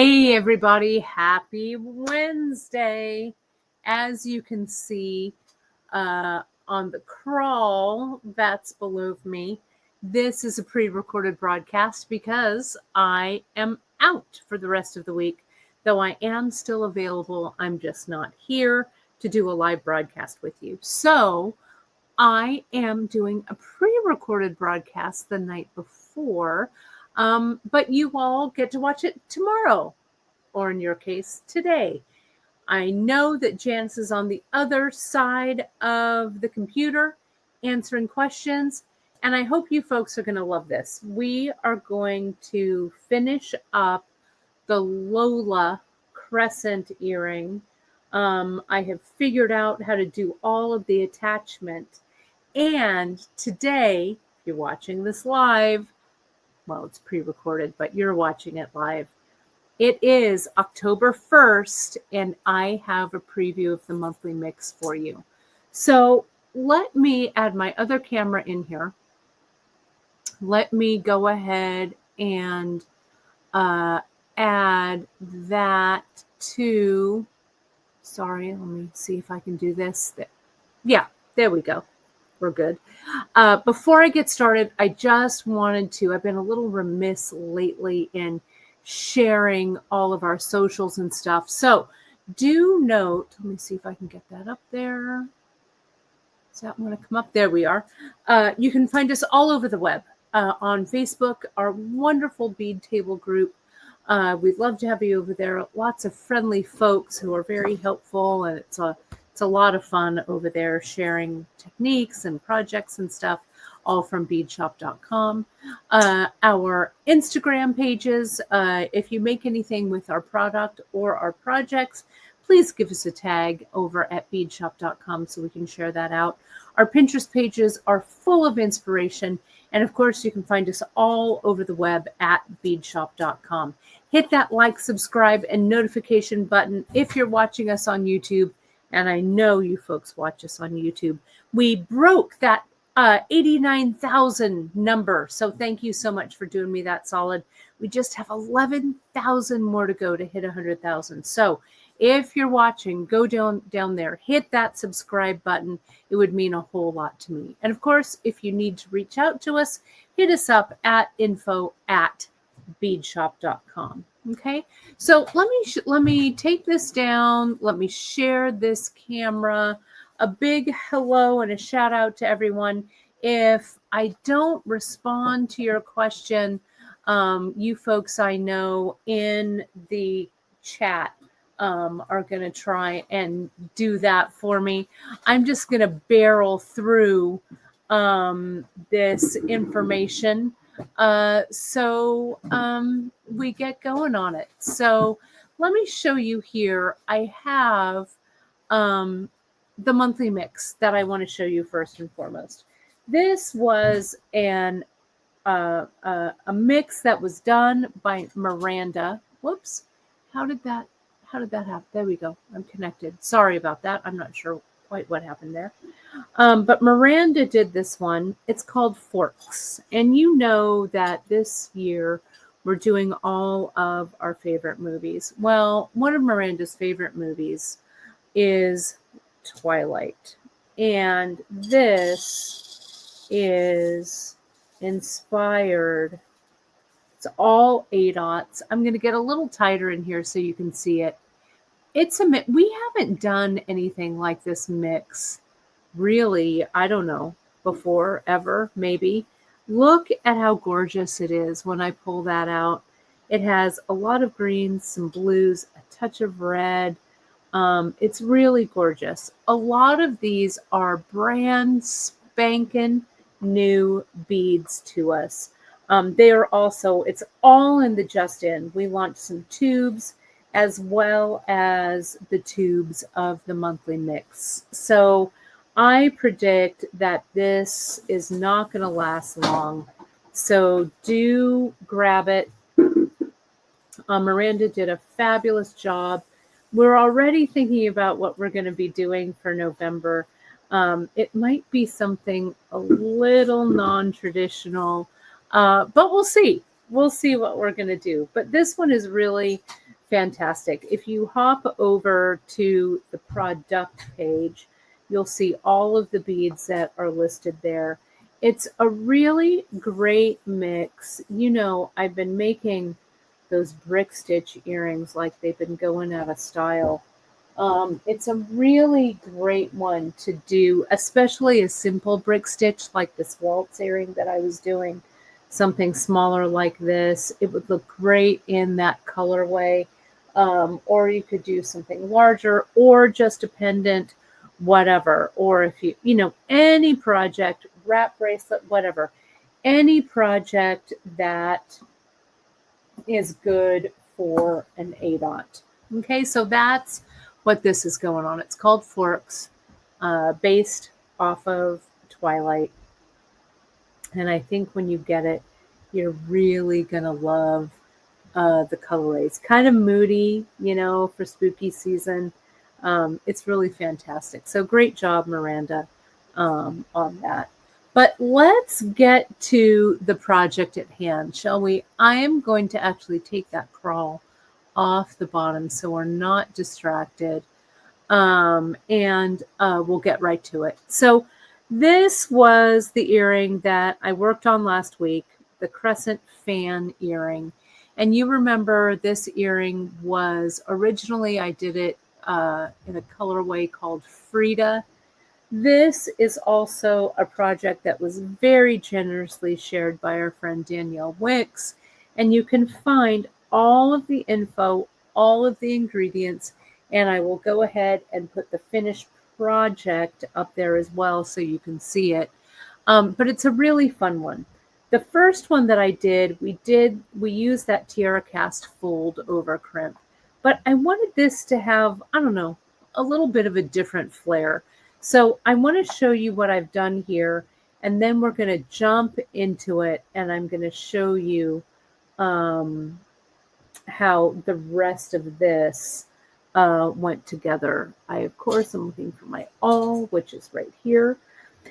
Hey everybody, happy Wednesday. As you can see on the crawl that's below me, this is a pre-recorded broadcast because I am out for the rest of the week. Though I am still available, I'm just not here to do a live broadcast with you. So I am doing a pre-recorded broadcast the night before, but you all get to watch it tomorrow, or in your case, today. I know that Janice is on the other side of the computer answering questions, and I hope you folks are going to love this. We are going to finish up the Lola Crescent earring. I have figured out how to do all of the attachment. And today, if you're watching this live, well, it's pre-recorded, but you're watching it live. It is October 1st, and I have a preview of the monthly mix for you. So let me add my other camera in here. Let me go ahead and add that to, sorry, let me see if I can do this. Yeah, there we go. We're good. Before I get started, I just wanted to, I've been a little remiss lately in sharing all of our socials and stuff. So do note, let me see if I can get that up there. Is that want to come up? There we are. You can find us all over the web on Facebook, our wonderful bead table group. We'd love to have you over there. Lots of friendly folks who are very helpful, and it's a lot of fun over there sharing techniques and projects and stuff, all from beadshop.com. Our Instagram pages, if you make anything with our product or our projects, please give us a tag over at beadshop.com so we can share that out. Our Pinterest pages are full of inspiration. And of course, you can find us all over the web at beadshop.com. Hit that like, subscribe, and notification button if you're watching us on YouTube. And I know you folks watch us on YouTube. We broke that 89,000 number. So thank you so much for doing me that solid. We just have 11,000 more to go to hit 100,000. So if you're watching, go down there, hit that subscribe button. It would mean a whole lot to me. And of course, if you need to reach out to us, hit us up at info@beadshop.com. Okay, so let me take this down. Let me share this camera. A big hello and a shout out to everyone. If I don't respond to your question, you folks I know in the chat are going to try and do that for me. I'm just going to barrel through this information. So we get going on it. So let me show you here. I have the monthly mix that I want to show you first and foremost. This was a mix that was done by Miranda. Whoops. How did that happen? There we go. I'm connected. Sorry about that. I'm not sure quite what happened there. But Miranda did this one. It's called Forks. And you know that this year we're doing all of our favorite movies. Well, one of Miranda's favorite movies is Twilight. And this is inspired. It's all ADOTs. I'm going to get a little tighter in here so you can see it. It's we haven't done anything like this mix really, I don't know, before, ever, maybe. Look at how gorgeous it is when I pull that out. It has a lot of greens, some blues, a touch of red. It's really gorgeous. A lot of these are brand spanking new beads to us. They are also, it's all in the Just In. We launched some tubes as well as the tubes of the monthly mix. So I predict that this is not going to last long. So do grab it. Miranda did a fabulous job. We're already thinking about what we're going to be doing for November. It might be something a little non-traditional, but we'll see. We'll see what we're going to do. But this one is really fantastic. If you hop over to the product page, you'll see all of the beads that are listed there. It's a really great mix. You know, I've been making those brick stitch earrings like they've been going out of style. It's a really great one to do, especially a simple brick stitch like this waltz earring that I was doing. Something smaller like this. It would look great in that colorway. Or you could do something larger or just a pendant, whatever. Or if you know, any project, wrap bracelet, whatever. Any project that is good for an A-dot. Okay, so that's what this is going on. It's called Forks, based off of Twilight. And I think when you get it, you're really going to love the colorways. Kind of moody, you know, for spooky season. It's really fantastic. So great job, Miranda, on that. But let's get to the project at hand, shall we? I am going to actually take that crawl off the bottom so we're not distracted. And we'll get right to it. So this was the earring that I worked on last week, the Crescent fan earring. And you remember this earring was originally, I did it in a colorway called Frida. This is also a project that was very generously shared by our friend Danielle Wicks. And you can find all of the info, all of the ingredients, and I will go ahead and put the finished project up there as well so you can see it. But it's a really fun one. The first one that I did, we used that tiara cast fold over crimp. But I wanted this to have, I don't know, a little bit of a different flair. So I want to show you what I've done here, and then we're going to jump into it, and I'm going to show you how the rest of this went together. Of course, I'm looking for my awl, which is right here.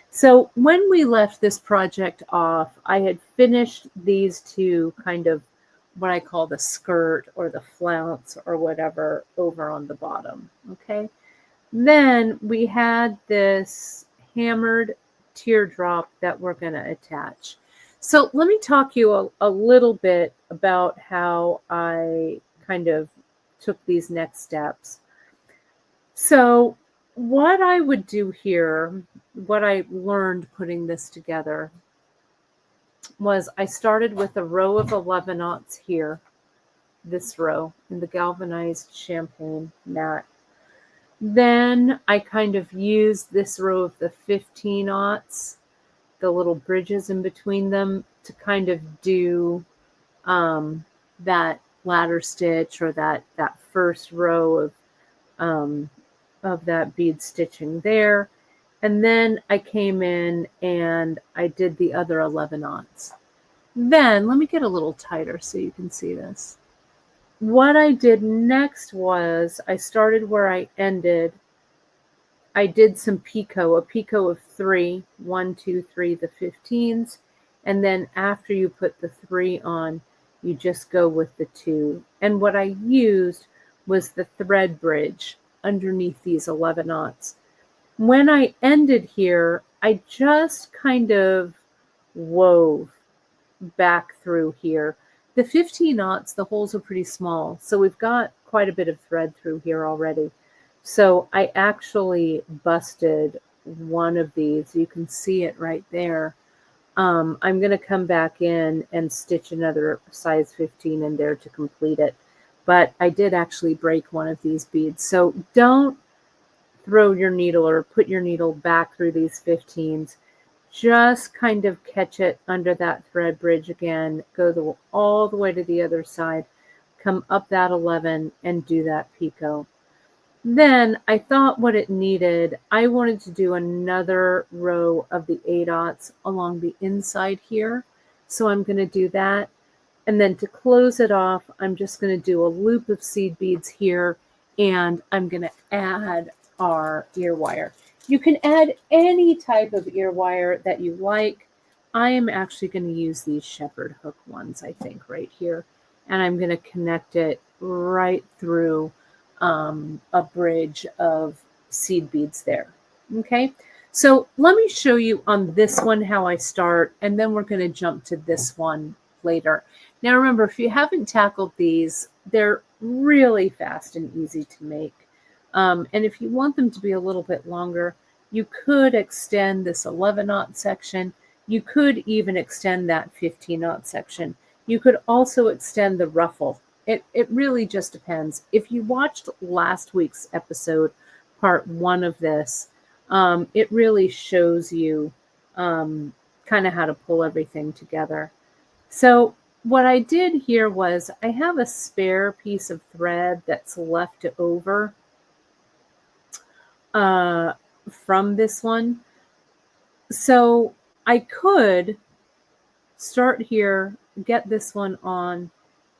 So when we left this project off, I had finished these two kind of what I call the skirt or the flounce or whatever over on the bottom, okay? Then we had this hammered teardrop that we're going to attach. So let me talk you a little bit about how I kind of took these next steps. So what I would do here, what I learned putting this together, was I started with a row of 11/aughts here, this row, in the galvanized champagne matte. Then I kind of used this row of the 15/aughts, the little bridges in between them, to kind of do that ladder stitch or that first row of that bead stitching there. And then I came in and I did the other 11/aughts. Then let me get a little tighter so you can see this. What I did next was I started where I ended. I did some picot, a picot of 3, 1, 2, 3, the 15s. And then after you put the 3 on, you just go with the 2. And what I used was the thread bridge underneath these 11/aughts. When I ended here, I just kind of wove back through here. The 15/aughts, the holes are pretty small, so we've got quite a bit of thread through here already. So I actually busted one of these. You can see it right there. I'm going to come back in and stitch another size 15 in there to complete it. But I did actually break one of these beads. So don't throw your needle or put your needle back through these 15s. Just kind of catch it under that thread bridge again, go all the way to the other side, come up that 11 and do that picot. Then I thought what it needed, I wanted to do another row of the 8/aughts along the inside here. So I'm going to do that. And then to close it off, I'm just going to do a loop of seed beads here, and I'm going to add our ear wire. You can add any type of ear wire that you like. I am actually going to use these shepherd hook ones, I think, right here. And I'm going to connect it right through a bridge of seed beads there. Okay, so let me show you on this one how I start, and then we're going to jump to this one later. Now remember, if you haven't tackled these, they're really fast and easy to make. And if you want them to be a little bit longer, you could extend this 11-aught section. You could even extend that 15-aught section. You could also extend the ruffle. It really just depends. If you watched last week's episode, part 1 of this, it really shows you kind of how to pull everything together. So what I did here was I have a spare piece of thread that's left over from this one. So I could start here, get this one on,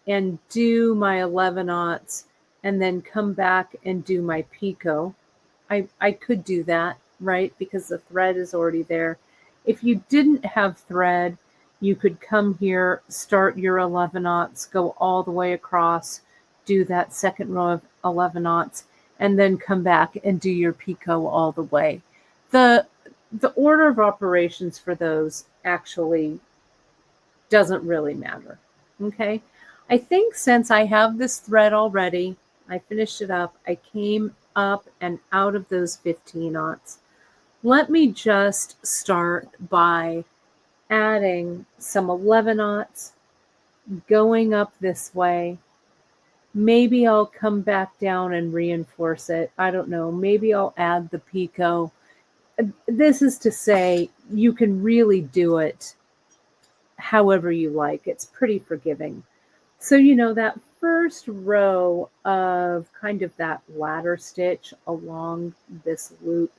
and do my 11-aughts, and then come back and do my picot. I could do that, right? Because the thread is already there. If you didn't have thread, you could come here, start your 11-aughts, go all the way across, do that second row of 11-aughts, and then come back and do your picot all the way. The order of operations for those actually doesn't really matter, okay? I think since I have this thread already, I finished it up, I came up and out of those 15-aughts. Let me just start by adding some 11-aughts, going up this way. Maybe I'll come back down and reinforce it. I don't know. Maybe I'll add the picot. This is to say you can really do it however you like. It's pretty forgiving. So, that first row of kind of that ladder stitch along this loop,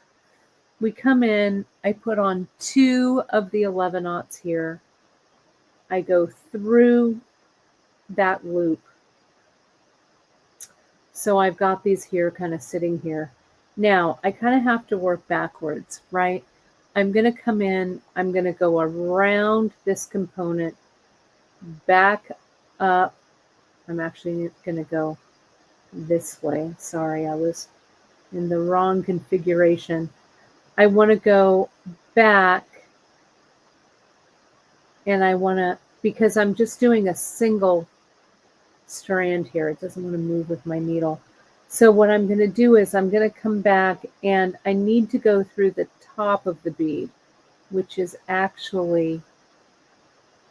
we come in, I put on 2 of the 11-aughts here. I go through that loop. So I've got these here kind of sitting here. Now, I kind of have to work backwards, right? I'm going to come in, I'm going to go around this component, back up. I'm actually going to go this way. Sorry, I was in the wrong configuration. I want to go back, and I want to, because I'm just doing a single strand here. It doesn't want to move with my needle. So what I'm going to do is I'm going to come back, and I need to go through the top of the bead, which is actually,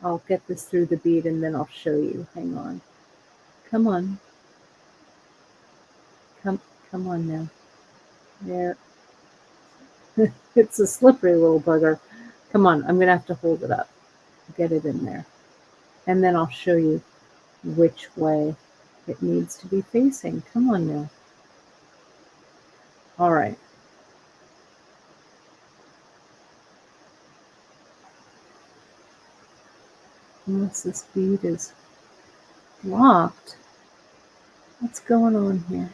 I'll get this through the bead and then I'll show you. Hang on. Come on. Come on now. There. It's a slippery little bugger. Come on, I'm going to have to hold it up. Get it in there. And then I'll show you which way it needs to be facing. Come on now. All right. Unless this bead is blocked. What's going on here?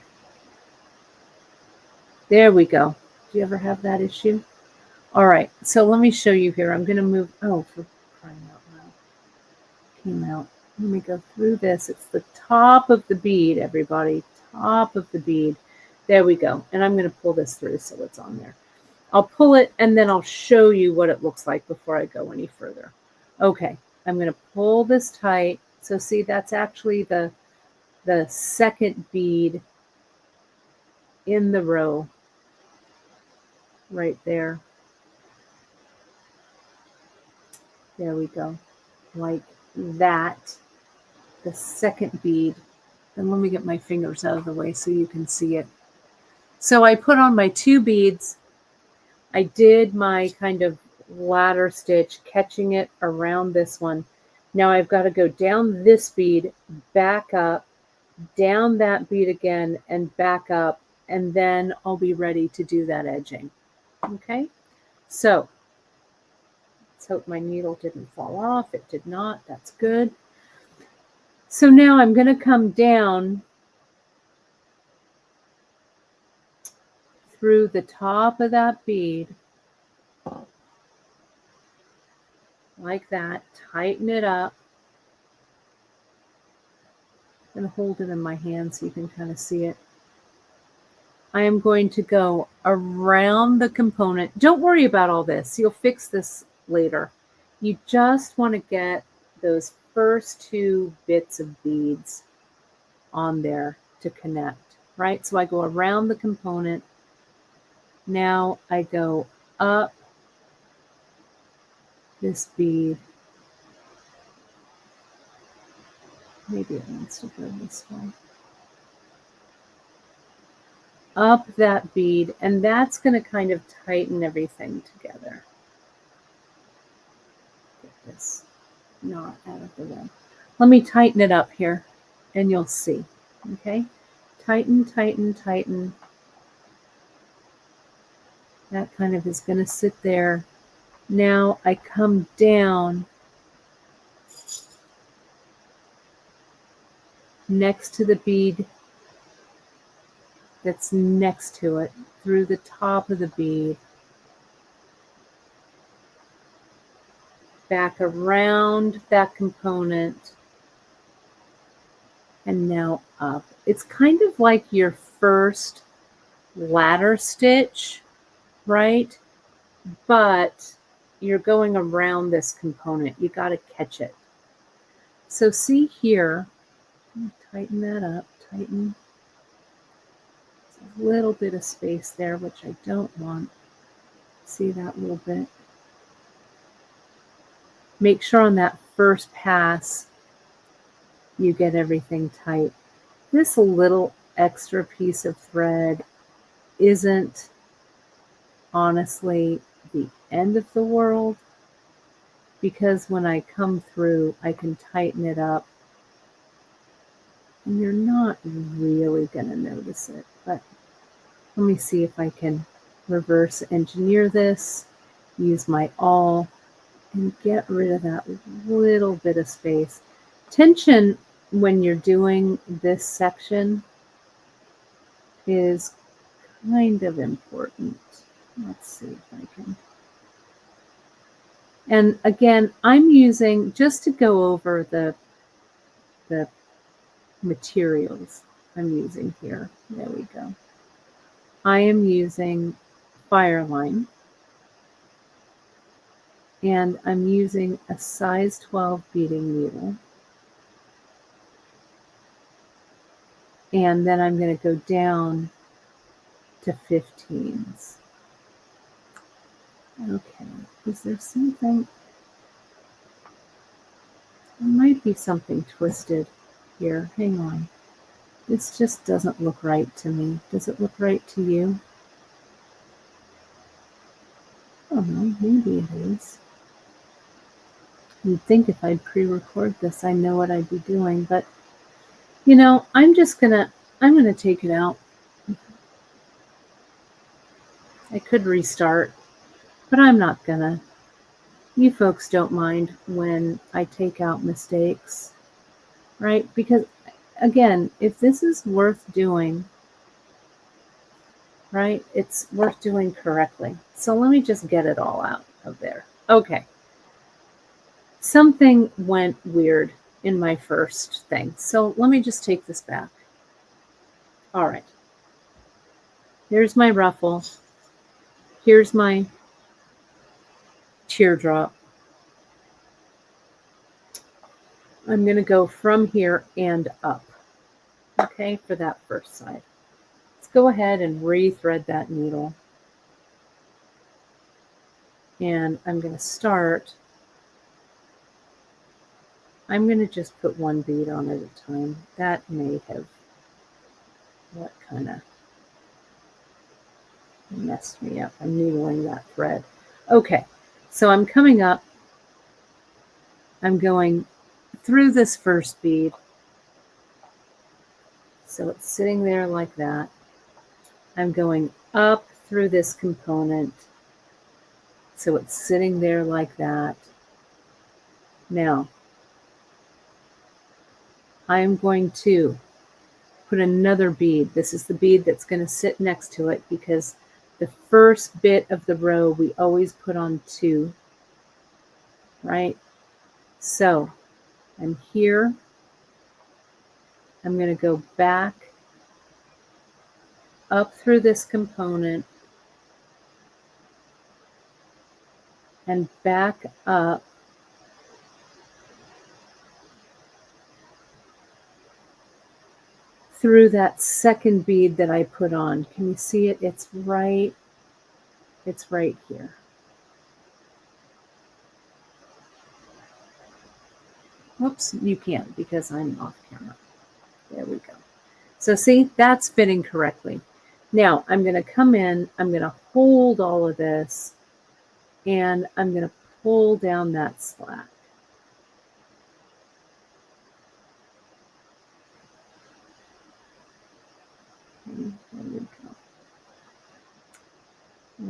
There we go. Do you ever have that issue? All right, so let me show you here. I'm going to move. Oh, for crying out loud. Came out. Let me go through this. It's the top of the bead, everybody. Top of the bead. There we go. And I'm going to pull this through so it's on there. I'll pull it and then I'll show you what it looks like before I go any further. Okay, I'm going to pull this tight. So see, that's actually the second bead in the row right there. There we go. Like that. The second bead. And let me get my fingers out of the way so you can see it. So I put on my 2 beads. I did my kind of ladder stitch, catching it around this one. Now I've got to go down this bead, back up, down that bead again, and back up, and then I'll be ready to do that edging. Okay, so let's hope my needle didn't fall off. It did not. That's good. So now I'm going to come down through the top of that bead like that, tighten it up, I'm going to hold it in my hand so you can kind of see it. I am going to go around the component. Don't worry about all this. You'll fix this later. You just want to get those first 2 bits of beads on there to connect, right? So I go around the component. Now I go up this bead. Maybe it wants to go this way. Up that bead, and that's going to kind of tighten everything together. Get this knot out of the way. Let me tighten it up here, and you'll see. Okay? Tighten, tighten, tighten. That kind of is going to sit there. Now I come down next to the bead that's next to it, through the top of the bead, back around that component, and now up. It's kind of like your first ladder stitch, right? But you're going around this component. You got to catch it. So see here, tighten that up, tighten. There's a little bit of space there, which I don't want. See that little bit? Make sure on that first pass, you get everything tight. This little extra piece of thread isn't honestly the end of the world, because when I come through, I can tighten it up and you're not really going to notice it. But let me see if I can reverse engineer this, use my awl, and get rid of that little bit of space. Tension when you're doing this section is kind of important. Let's see if I can. And again, I'm using, just to go over the materials I'm using here. There we go. I am using Fireline. And I'm using a size 12 beading needle. And then I'm going to go down to 15s. Okay, is there something? There might be something twisted here. Hang on. This just doesn't look right to me. Does it look right to you? I don't know, maybe it is. You'd think if I'd pre-record this, I know what I'd be doing, but you know, I'm gonna take it out. I could restart, but I'm not gonna. You folks don't mind when I take out mistakes, right? Because again, if this is worth doing, right, it's worth doing correctly. So let me just get it all out of there. Okay. Something went weird in my first thing. So let me just take this back. All right. Here's my ruffle. Here's my teardrop. I'm going to go from here and up, okay, for that first side. Let's go ahead and re-thread that needle. And I'm going to start. I'm going to just put one bead on at a time. That may have what kind of messed me up. I'm needling that thread. Okay, so I'm coming up. I'm going through this first bead. So it's sitting there like that. I'm going up through this component. So it's sitting there like that. Now, I'm going to put another bead. This is the bead that's going to sit next to it, because the first bit of the row we always put on 2, right? So I'm here. I'm going to go back up through this component and back up through that second bead that I put on. Can you see it? It's right here. Whoops, you can't because I'm off camera. There we go. So see, that's fitting correctly. Now I'm going to come in, I'm going to hold all of this, and I'm going to pull down that slack. Okay, there we go.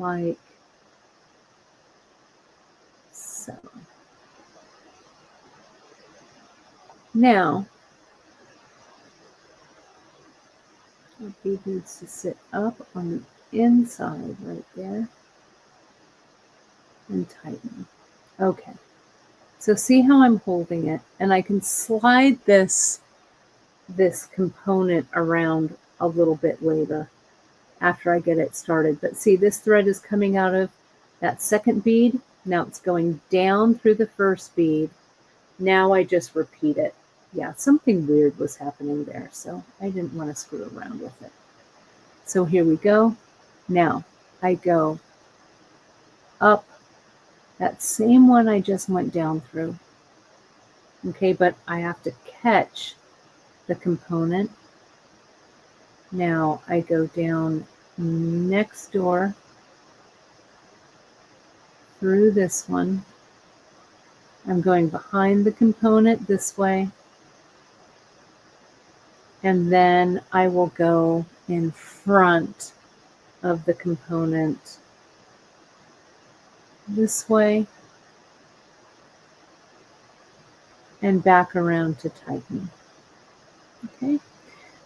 Like so. Now, the bead needs to sit up on the inside right there and tighten. Okay, so see how I'm holding it, and I can slide this component around a little bit later after I get it started. But see, this thread is coming out of that second bead. Now it's going down through the first bead. Now I just repeat it. Yeah, something weird was happening there, so I didn't want to screw around with it. So here we go. Now I go up that same one I just went down through. Okay, but I have to catch the component. Now I go down next door through this one. I'm going behind the component this way. And then I will go in front of the component this way and back around to tighten. Okay,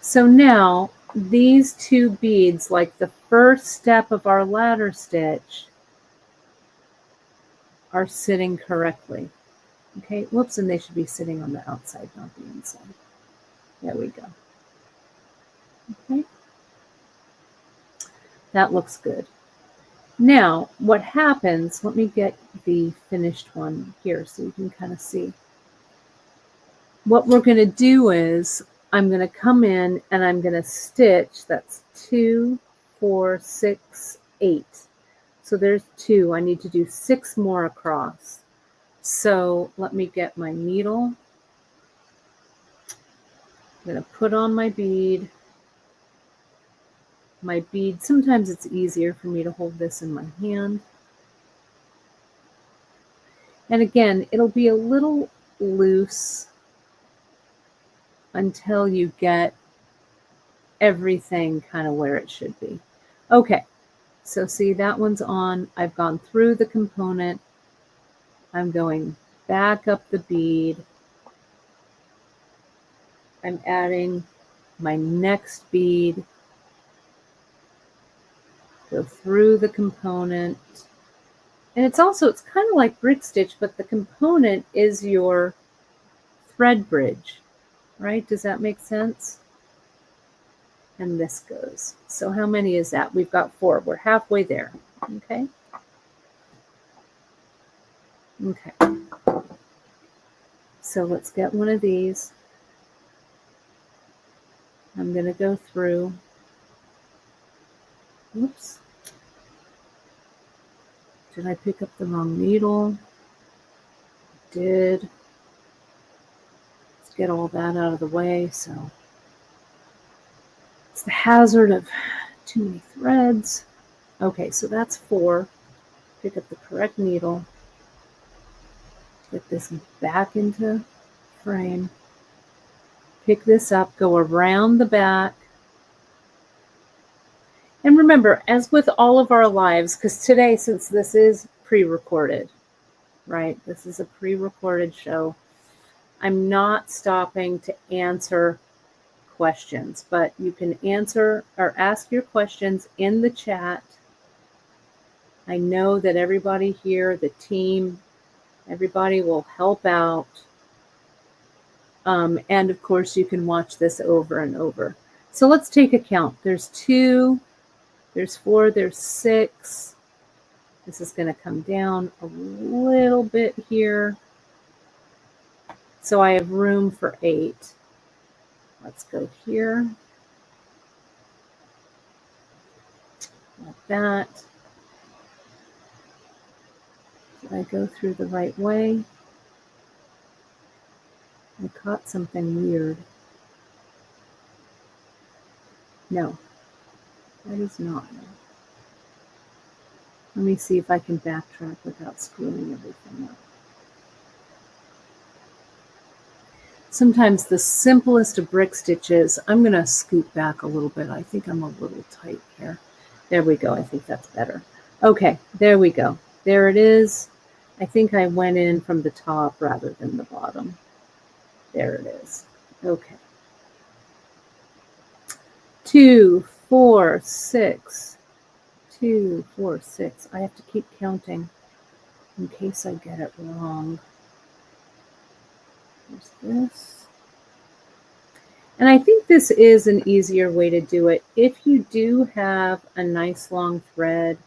so now these two beads, like the first step of our ladder stitch, are sitting correctly. Okay, whoops, and they should be sitting on the outside, not the inside. There we go. Okay, that looks good. Now, what happens, let me get the finished one here so you can kind of see. What we're going to do is I'm going to come in and I'm going to stitch. That's 2, 4, 6, 8. So there's 2. I need to do 6 more across. So let me get my needle. I'm going to put on my bead. My bead, sometimes it's easier for me to hold this in my hand. And again, it'll be a little loose until you get everything kind of where it should be. Okay, so see, that one's on. I've gone through the component. I'm going back up the bead. I'm adding my next bead. Go through the component. And it's kind of like brick stitch, but the component is your thread bridge, right? Does that make sense? And this goes. So how many is that? We've got 4. We're halfway there. Okay. Okay. So let's get one of these. I'm going to go through. Oops. Did I pick up the wrong needle? I did. Let's get all that out of the way. So it's the hazard of too many threads. Okay, so that's 4. Pick up the correct needle. Get this back into frame. Pick this up, go around the back. And remember, as with all of our lives, because today, since this is pre-recorded, right? This is a pre-recorded show. I'm not stopping to answer questions, but you can answer or ask your questions in the chat. I know that everybody here, the team, everybody will help out. And of course, you can watch this over and over. So let's take a count. There's 2, there's 4, there's 6. This is going to come down a little bit here. So I have room for 8. Let's go here. Like that. Did I go through the right way? I caught something weird. No, that is not. Let me see if I can backtrack without screwing everything up. Sometimes the simplest of brick stitches, I'm going to scoot back a little bit. I think I'm a little tight here. There we go. I think that's better. Okay, there we go. There it is. I think I went in from the top rather than the bottom. There it is. Okay. 2, 4, 6. 2, 4, 6. I have to keep counting in case I get it wrong. There's this. And I think this is an easier way to do it. If you do have a nice long thread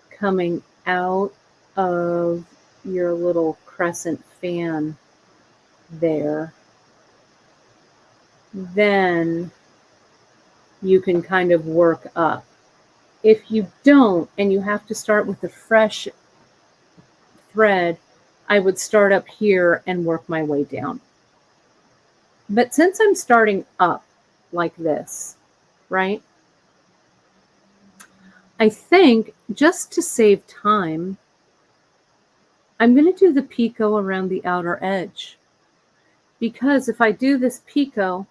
coming out of your little crescent fan there, then you can kind of work up. If you don't, and you have to start with a fresh thread, I would start up here and work my way down. But since I'm starting up like this, right, I think just to save time, I'm going to do the picot around the outer edge. Because if I do this picot,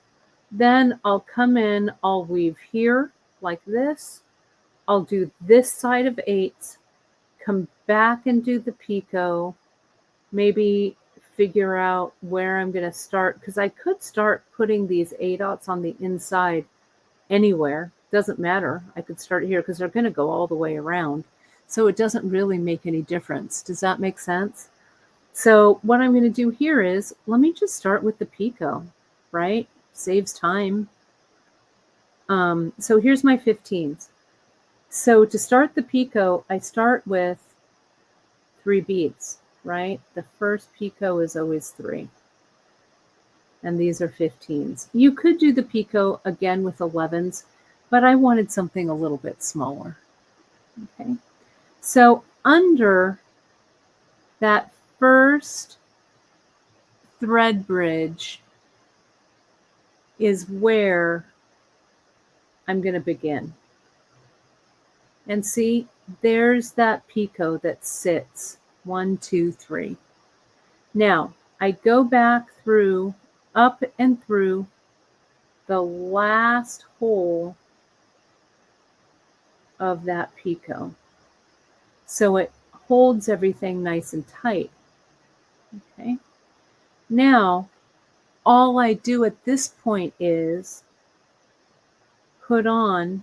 then I'll come in, I'll weave here like this. I'll do this side of 8s, come back and do the picot, maybe figure out where I'm going to start, because I could start putting these 8/0 on the inside anywhere. Doesn't matter. I could start here because they're going to go all the way around. So it doesn't really make any difference. Does that make sense? So what I'm going to do here is, let me just start with the picot, right? Saves time. So here's my 15s. So to start the picot, I start with 3 beads, right? The first picot is always 3. And these are 15s. You could do the picot again with 11s, but I wanted something a little bit smaller. Okay. So under that first thread bridge is where I'm going to begin. And see, there's that picot that sits 1, 2, 3. Now I go back through, up and through the last hole of that picot, so it holds everything nice and tight. Okay. Now all I do at this point is put on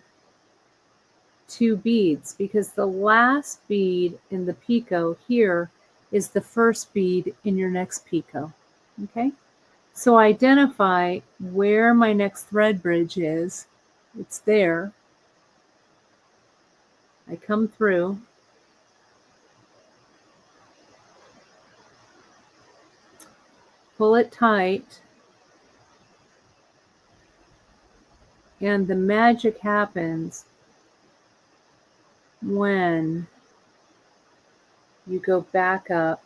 2 beads, because the last bead in the picot here is the first bead in your next picot. Okay, so identify where my next thread bridge is. It's there. I come through, pull it tight, and the magic happens when you go back up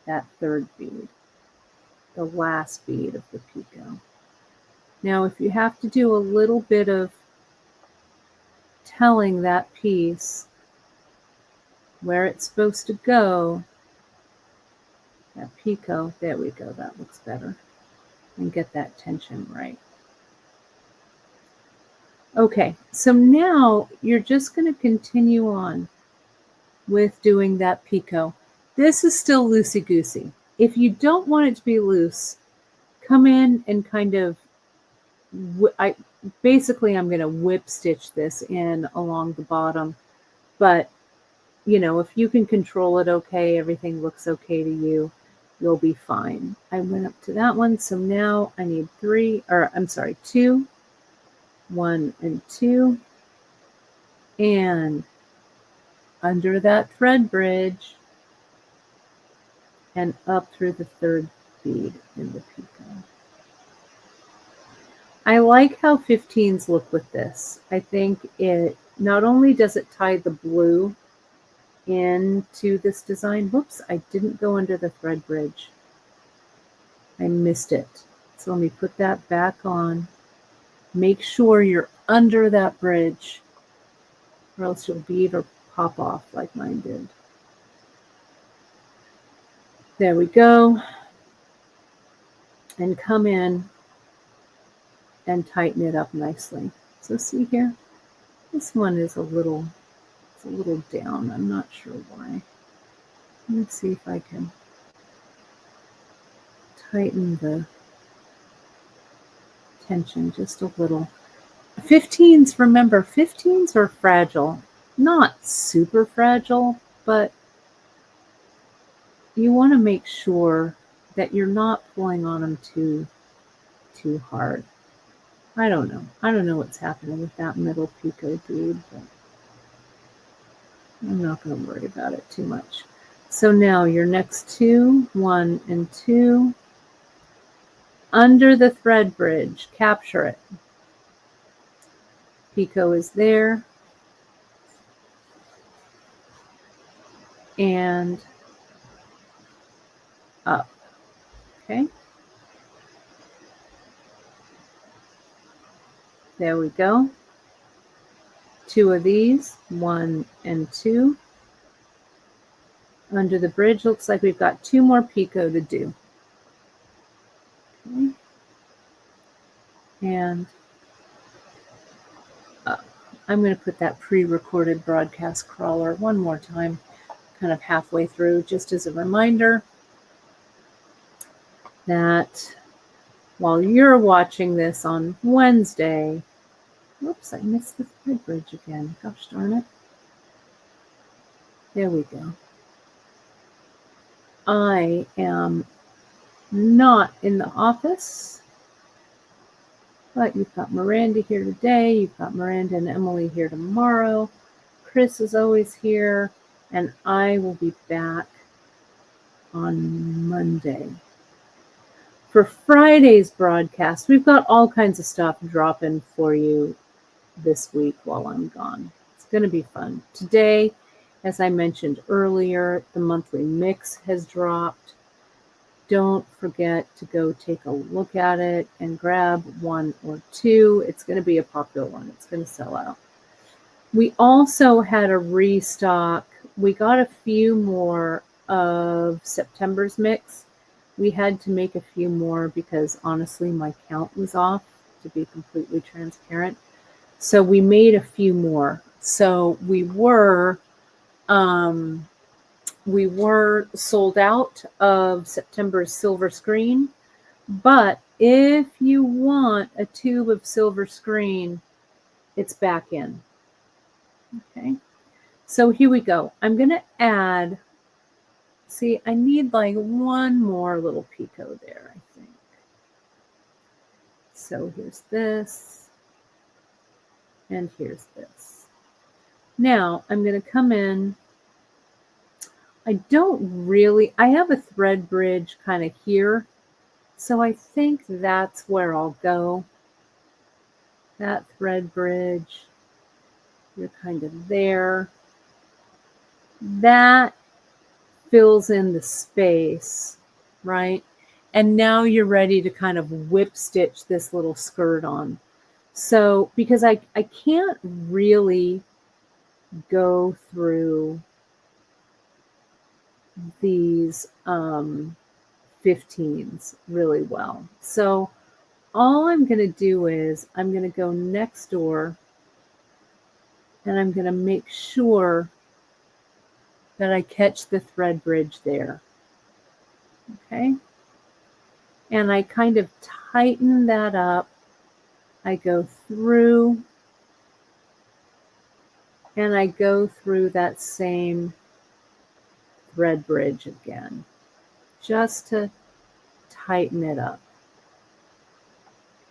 that 3rd bead, the last bead of the picot. Now, if you have to do a little bit of telling that piece where it's supposed to go, that picot, there we go, that looks better, and get that tension right. Okay, so now you're just going to continue on with doing that picot. This is still loosey-goosey. If you don't want it to be loose, come in and kind of, basically I'm going to whip stitch this in along the bottom, but you know, if you can control it okay, everything looks okay to you, you'll be fine. I went up to that one, so now I need 2, 1 and 2, and under that thread bridge and up through the third bead in the picot. I like how 15s look with this. I think it not only does it tie the blue into this design. Whoops, I didn't go under the thread bridge. I missed it. So let me put that back on. Make sure you're under that bridge, or else your bead will pop off like mine did. There we go. And come in and tighten it up nicely. So see here, this one is a little down. I'm not sure why. Let's see if I can tighten the tension just a little. 15s, remember, 15s are fragile. Not super fragile, but you want to make sure that you're not pulling on them too hard. I don't know. I don't know what's happening with that middle picot bead, but I'm not going to worry about it too much. So now your next 2, 1 and 2, under the thread bridge, capture it. Picot is there. And up. Okay. There we go. 2 of these, 1 and 2. Under the bridge, looks like we've got 2 more picot to do. Okay. And up. I'm going to put that pre-recorded broadcast crawler one more time, kind of halfway through, just as a reminder that while you're watching this on Wednesday, whoops, I missed the thread bridge again. Gosh darn it. There we go. I am not in the office, but you've got Miranda here today. You've got Miranda and Emily here tomorrow. Chris is always here, and I will be back on Monday. For Friday's broadcast, we've got all kinds of stuff dropping for you this week while I'm gone. It's going to be fun. Today, as I mentioned earlier, the monthly mix has dropped. Don't forget to go take a look at it and grab 1 or 2. It's going to be a popular one. It's going to sell out. We also had a restock. We got a few more of September's mix. We had to make a few more because honestly my count was off, to be completely transparent. So we made a few more. So we were sold out of September's silver screen, but if you want a tube of silver screen, it's back in. Okay, so here we go. I'm going to add, see, I need like 1 more little picot there, I think. So here's this, and here's this. Now I'm going to come in. I have a thread bridge kind of here, so I think that's where I'll go. That thread bridge, you're kind of there. That fills in the space, right? And now you're ready to kind of whip stitch this little skirt on. So, because I can't really go through these 15s really well. So all I'm going to do is I'm going to go next door and I'm going to make sure that I catch the thread bridge there. Okay. And I kind of tighten that up. I go through and I go through that same thread bridge again. just to tighten it up.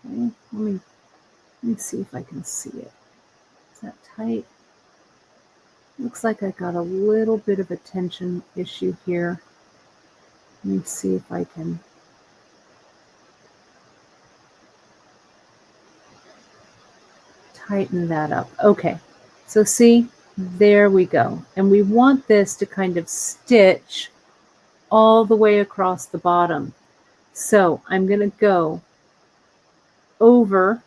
Okay, let me see if I can see it. Is that tight? Looks like I got a little bit of a tension issue here. Let me see if I can. Tighten that up. Okay, so see, there we go. And we want this to kind of stitch all the way across the bottom. So I'm going to go over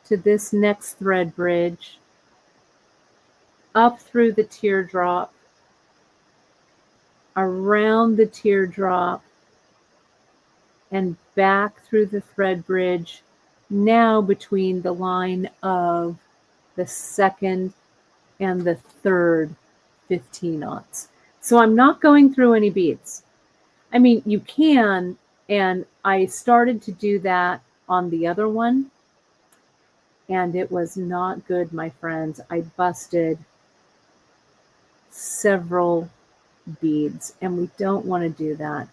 to this next thread bridge, up through the teardrop, around the teardrop, and back through the thread bridge, now between the line of the second and the third 15-aughts. So I'm not going through any beads. I mean, you can, and I started to do that on the other one, and it was not good, my friends. I busted several beads, and we don't want to do that.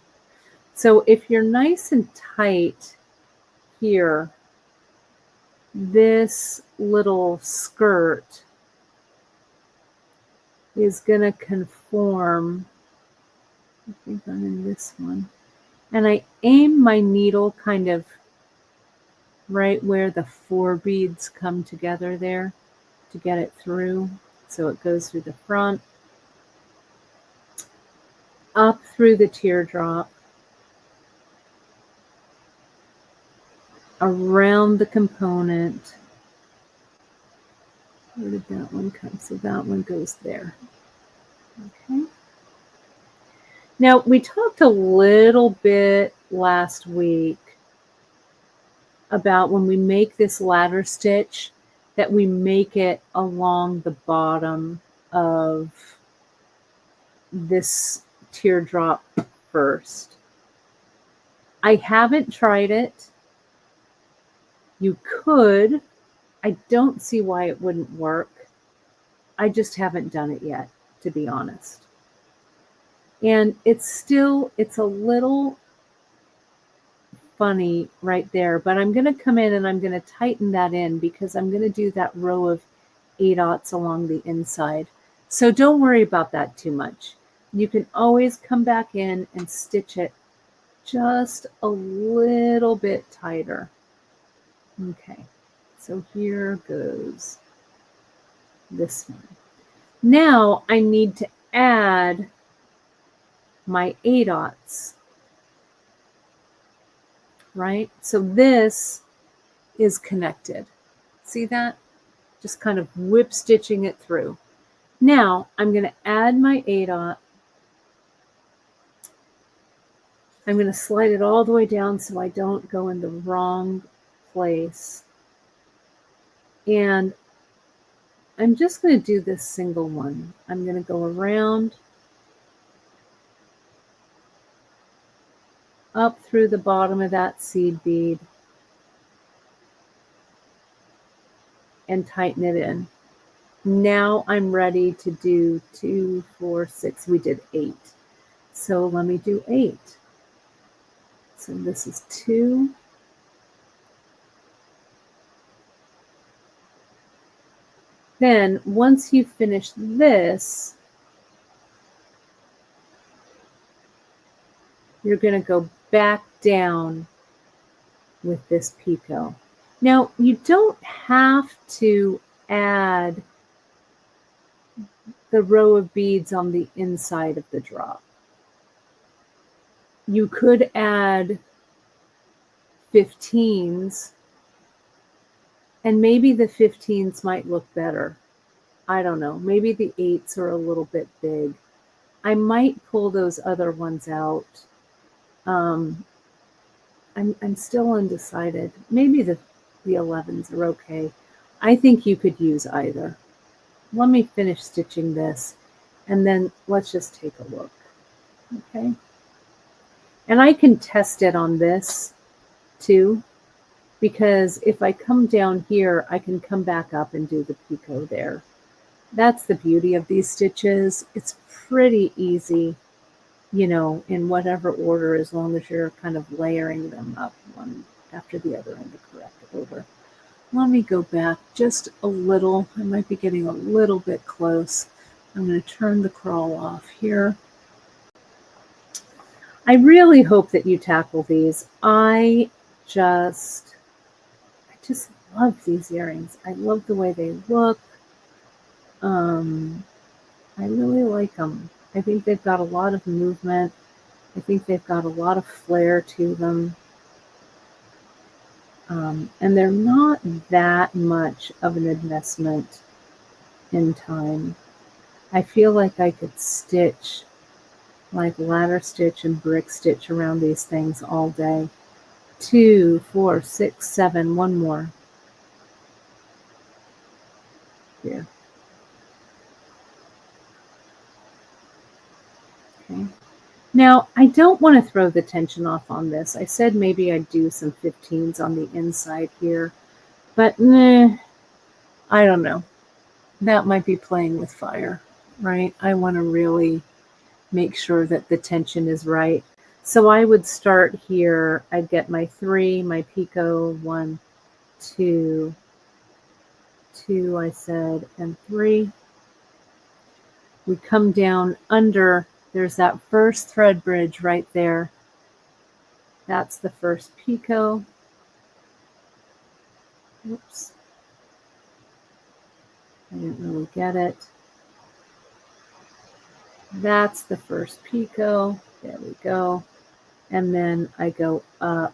So if you're nice and tight here, this little skirt is going to conform. I think I'm in this one. And I aim my needle kind of right where the 4 beads come together there to get it through. So it goes through the front, up through the teardrop, around the component. Where did that one come? So that one goes there. Okay. Now, we talked a little bit last week about when we make this ladder stitch, that we make it along the bottom of this teardrop first. I haven't tried it. You could. I don't see why it wouldn't work. I just haven't done it yet, to be honest. And it's a little funny right there, but I'm going to come in and I'm going to tighten that in because I'm going to do that row of 8-aughts along the inside. So don't worry about that too much. You can always come back in and stitch it just a little bit tighter. Okay, so here goes this one. Now I need to add my 8-aughts, right? So this is connected. See that? Just kind of whip stitching it through. Now I'm going to add my 8-aught. I'm going to slide it all the way down so I don't go in the wrong place. And I'm just going to do this single one. I'm going to go around, up through the bottom of that seed bead, and tighten it in. Now I'm ready to do 2, 4, 6. We did 8. So let me do 8. So this is 2. Then once you finish this, you're going to go back down with this picot. Now, you don't have to add the row of beads on the inside of the drop. You could add 15s, and maybe the 15s might look better. I don't know. Maybe the 8s are a little bit big. I might pull those other ones out. I'm still undecided. Maybe the 11s are okay. I think you could use either. Let me finish stitching this, and then let's just take a look. Okay. And I can test it on this too, because if I come down here, I can come back up and do the picot there. That's the beauty of these stitches. It's pretty easy in whatever order, as long as you're kind of layering them up one after the other in the correct order. Let me go back just a little. I might be getting a little bit close. I'm going to turn the crawl off here. I really hope that you tackle these. I just love these earrings. I love the way they look. I really like them. I think they've got a lot of movement. I think they've got a lot of flair to them. And they're not that much of an investment in time. I feel like I could stitch, like ladder stitch and brick stitch around these things all day. 2, 4, 6, 7, one more. Here. Okay. Now, I don't want to throw the tension off on this. I said maybe I'd do some 15s on the inside here, but I don't know. That might be playing with fire, right? I want to really make sure that the tension is right. So I would start here. I'd get my 3, my picot, 1, 2, 2, I said, and 3. We come down under. There's that first thread bridge right there. That's the first picot. Oops. I didn't really get it. That's the first picot. There we go. And then I go up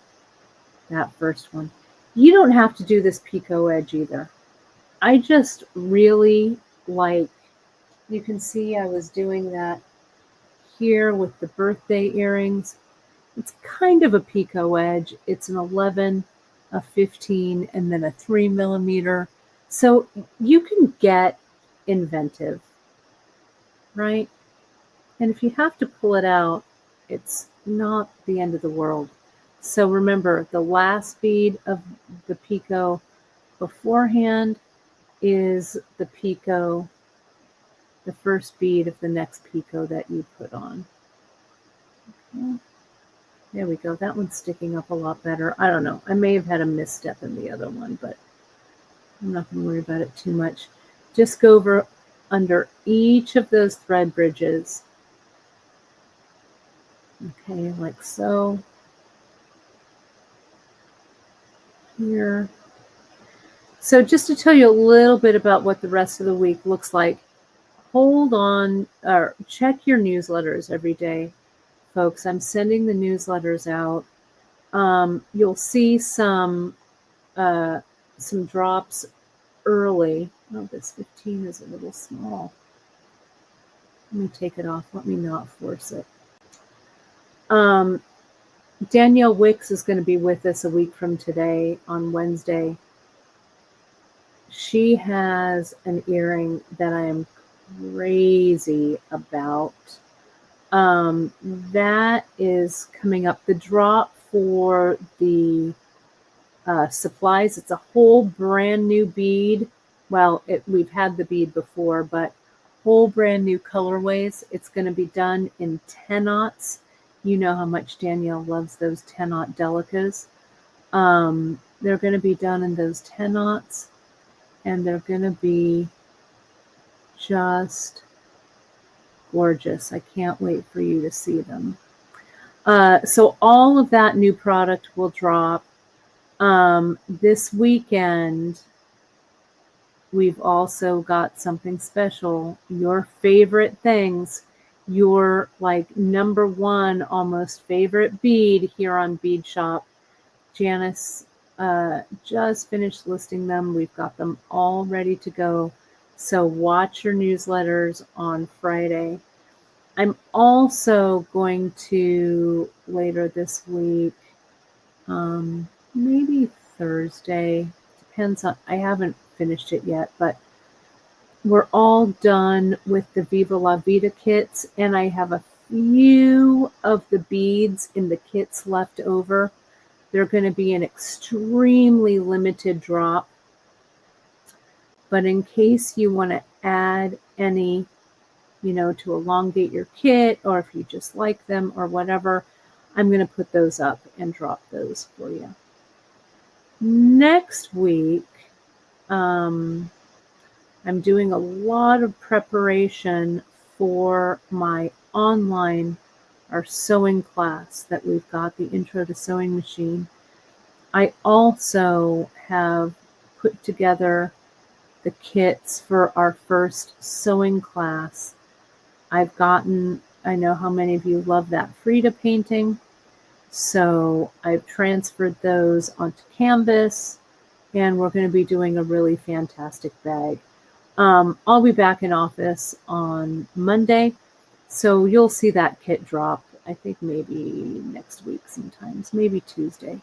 that first one. You don't have to do this picot edge either. I just really like, you can see I was doing that here with the birthday earrings. It's kind of a picot edge. It's an 11, a 15, and then a 3 millimeter. So you can get inventive, right? And if you have to pull it out, it's not the end of the world. So remember, the last bead of the picot beforehand is the picot, the first bead of the next picot that you put on. Okay. There we go. That one's sticking up a lot better. I don't know. I may have had a misstep in the other one, but I'm not going to worry about it too much. Just go over under each of those thread bridges. Okay, like so. Here. So just to tell you a little bit about what the rest of the week looks like, hold on, or check your newsletters every day, folks. I'm sending the newsletters out. You'll see some drops early. Oh, this 15 is a little small. Let me take it off. Let me not force it. Danielle Wicks is going to be with us a week from today on Wednesday. She has an earring that I am crazy about. That is coming up. The drop for the supplies, it's a whole brand new bead. Well, we've had the bead before, but whole brand new colorways. It's going to be done in 10-aughts. You know how much Danielle loves those 10-aught delicas. They're going to be done in those 10-aughts, and they're going to be just gorgeous. I can't wait for you to see them. So all of that new product will drop. This weekend, we've also got something special. Your favorite things, your like number one almost favorite bead here on Beadshop. Janice just finished listing them. We've got them all ready to go. So watch your newsletters on Friday. I'm also going to later this week, maybe Thursday, depends on, I haven't finished it yet, but we're all done with the Viva La Vida kits, and I have a few of the beads in the kits left over. They're going to be an extremely limited drop, but in case you want to add any to elongate your kit, or if you just like them or whatever, I'm going to put those up and drop those for you. Next week, I'm doing a lot of preparation for my online, our sewing class that we've got, the Intro to Sewing Machine. I also have put together the kits for our first sewing class. I know how many of you love that Frida painting, so I've transferred those onto canvas, and we're going to be doing a really fantastic bag. I'll be back in office on Monday, so you'll see that kit drop, I think maybe next week sometimes, maybe Tuesday.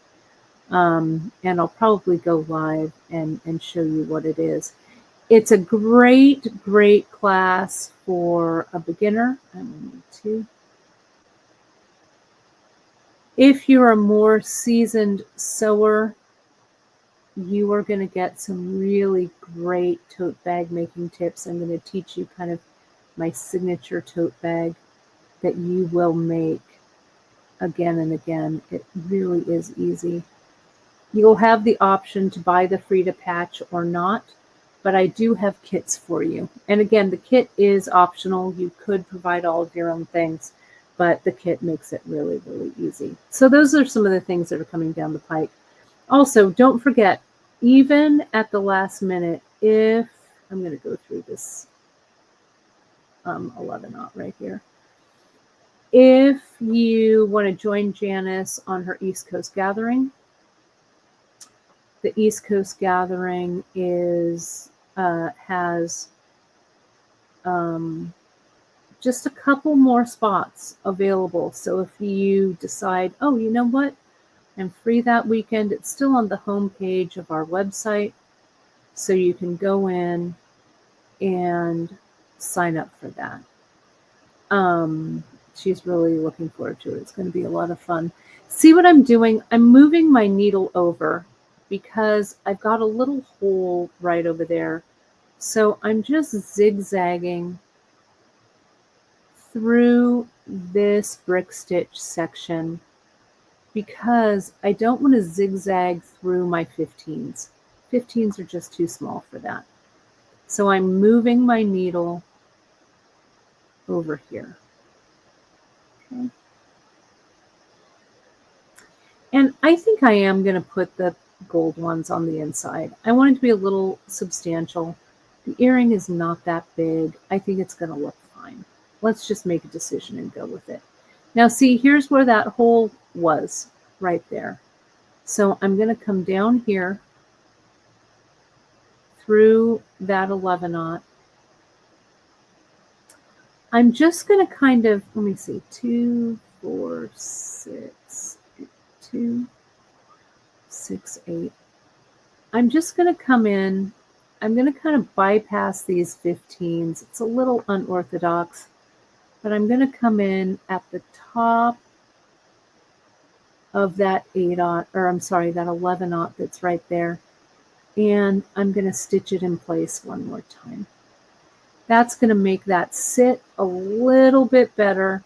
And I'll probably go live and show you what it is. It's a great, great class for a beginner. I'm going to need two. If you're a more seasoned sewer, you are going to get some really great tote bag making tips. I'm going to teach you kind of my signature tote bag that you will make again and again. It really is easy. You'll have the option to buy the Frida patch or not, but I do have kits for you. And again, the kit is optional. You could provide all of your own things, but the kit makes it really, really easy. So those are some of the things that are coming down the pike. Also, don't forget, even at the last minute, if I'm going to go through this 11-aught right here. If you want to join Janice on her East Coast Gathering, the East Coast Gathering has just a couple more spots available. So if you decide, oh, you know what, I'm free that weekend, it's still on the home page of our website. So you can go in and sign up for that. She's really looking forward to it. It's going to be a lot of fun. See what I'm doing? I'm moving my needle over because I've got a little hole right over there. So I'm just zigzagging through this brick stitch section because I don't want to zigzag through my 15s. 15s are just too small for that. So I'm moving my needle over here. Okay. And I think I am going to put the gold ones on the inside. I want it to be a little substantial. The earring is not that big. I think it's going to look fine. Let's just make a decision and go with it. Now see, here's where that hole was, right there. So I'm going to come down here through that 11-aught. I'm just going to kind of, let me see, 2, 4, 6, 2, 6, 8. I'm just going to come in. I'm going to kind of bypass these 15s. It's a little unorthodox, but I'm going to come in at the top of that 8-aught, or I'm sorry, that 11-aught that's right there. And I'm going to stitch it in place one more time. That's going to make that sit a little bit better.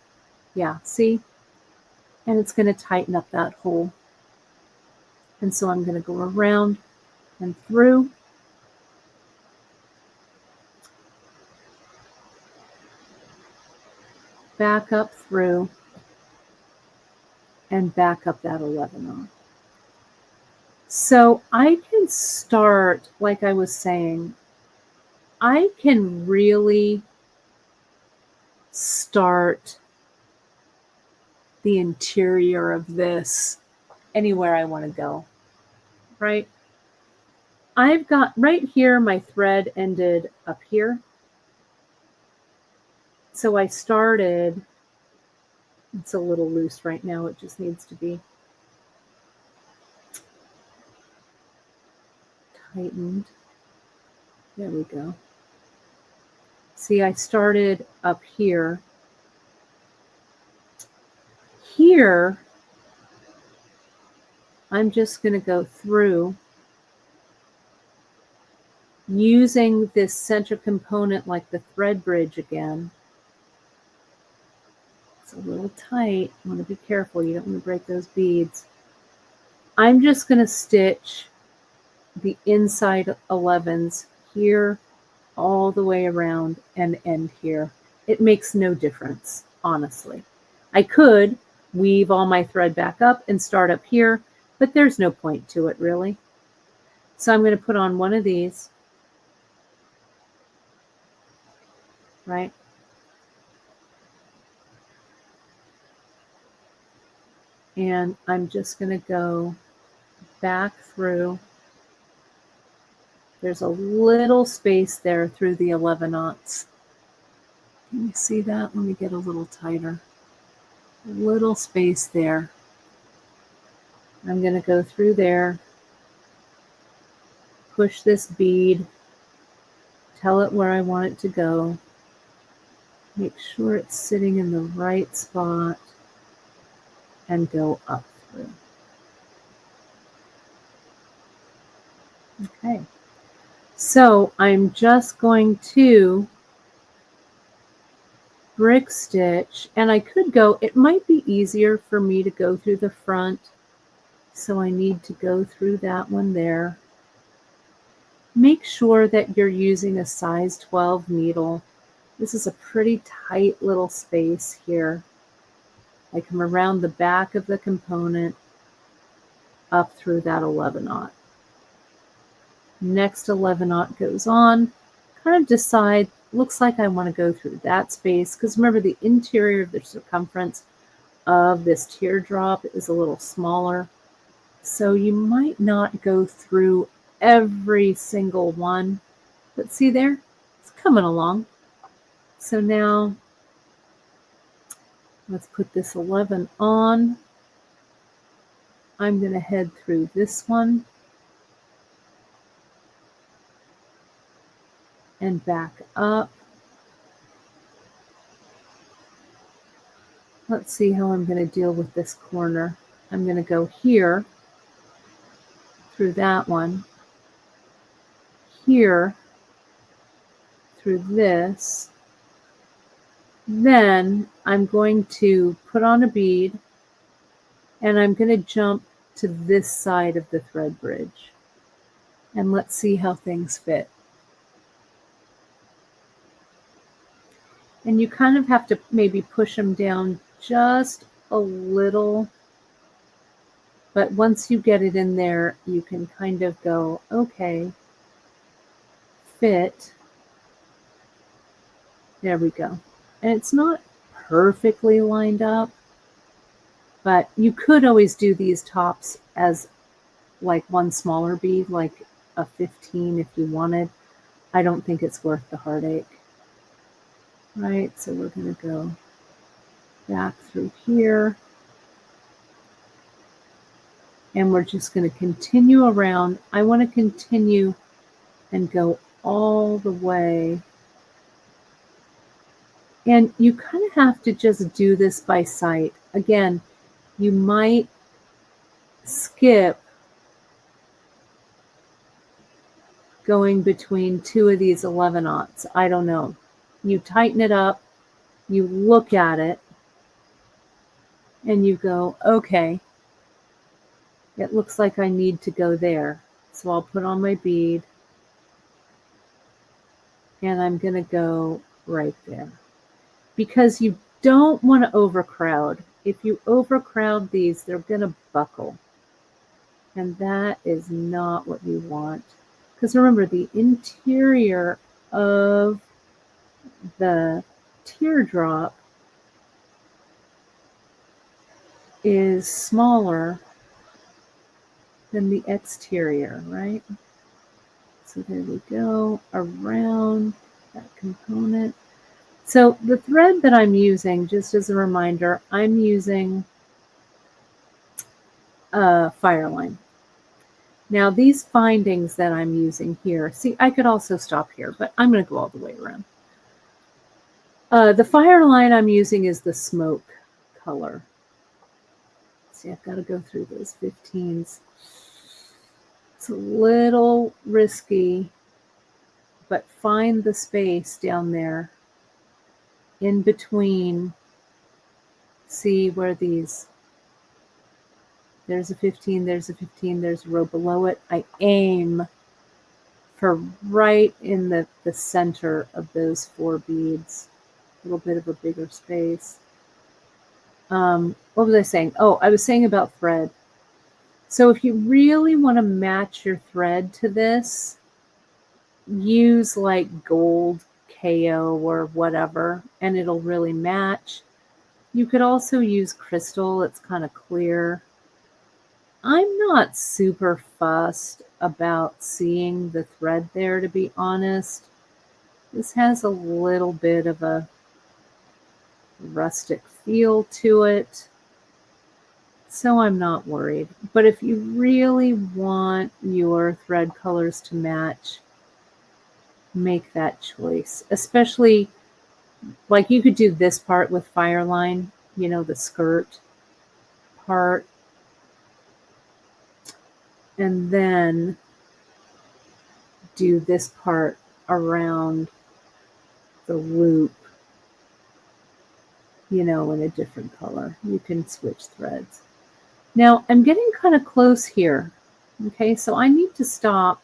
Yeah, see? And it's going to tighten up that hole. And so I'm going to go around and through. Back up through. And back up that 11-aught. So I can start, like I was saying, I can really start the interior of this anywhere I want to go, right? I've got right here, my thread ended up here. So I started, it's a little loose right now, it just needs to be tightened. There we go. See, I started up here. Here, I'm just going to go through using this center component like the thread bridge again It's a little tight. You want to be careful. You don't want to break those beads. I'm just going to stitch the inside 11s here all the way around and end here. It makes no difference, honestly. I could weave all my thread back up and start up here, but there's no point to it really. So I'm going to put on one of these, right? And I'm just going to go back through. There's a little space there through the 11/0. Can you see that? Let me get a little tighter. A little space there. I'm going to go through there, push this bead, tell it where I want it to go, make sure it's sitting in the right spot, and go up through. Okay, so I'm just going to brick stitch, and I could go, it might be easier for me to go through the front, so I need to go through that one there. Make sure that you're using a size 12 needle. This is a pretty tight little space here. I come around the back of the component up through that 11/0. Next 11/0 goes on. Kind of decide, looks like I want to go through that space, because remember the interior of the circumference of this teardrop is a little smaller. So you might not go through every single one, but see there, it's coming along. So now let's put this 11 on. I'm going to head through this one and back up. Let's see how I'm going to deal with this corner. I'm going to go here through that one, here through this. Then I'm going to put on a bead and I'm going to jump to this side of the thread bridge. And let's see how things fit. And you kind of have to maybe push them down just a little. But once you get it in there, you can kind of go, okay, fit. There we go. And it's not perfectly lined up, but you could always do these tops as like one smaller bead, like a 15 if you wanted. I don't think it's worth the heartache. Right, so we're going to go back through here. And we're just going to continue around. I want to continue and go all the way. And you kind of have to just do this by sight. Again, you might skip going between two of these 11/0. I don't know. You tighten it up, you look at it, and you go, okay, it looks like I need to go there. So I'll put on my bead, and I'm going to go right there. Because you don't want to overcrowd. If you overcrowd these, they're going to buckle. And that is not what you want. Because remember, the interior of the teardrop is smaller than the exterior, right? So there we go, around that component. So the thread that I'm using, just as a reminder, I'm using Fireline. Now these findings that I'm using here, see, I could also stop here, but I'm going to go all the way around. The Fireline I'm using is the smoke color. See, I've got to go through those 15s. It's a little risky, but find the space down there in between see where these, there's a 15, there's a 15, there's a row below it. I aim for right in the center of those 4 beads, a little bit of a bigger space. What was I saying? Oh, I was saying about thread. So if you really want to match your thread to this, use like gold KO or whatever, and it'll really match. You could also use crystal. It's kind of clear. I'm not super fussed about seeing the thread there, to be honest. This has a little bit of a rustic feel to it, so I'm not worried. But if you really want your thread colors to match, make that choice. Especially, like, you could do this part with Fireline, you know, the skirt part, and then do this part around the loop, you know, in a different color. You can switch threads. Now, I'm getting kind of close here. Okay, so I need to stop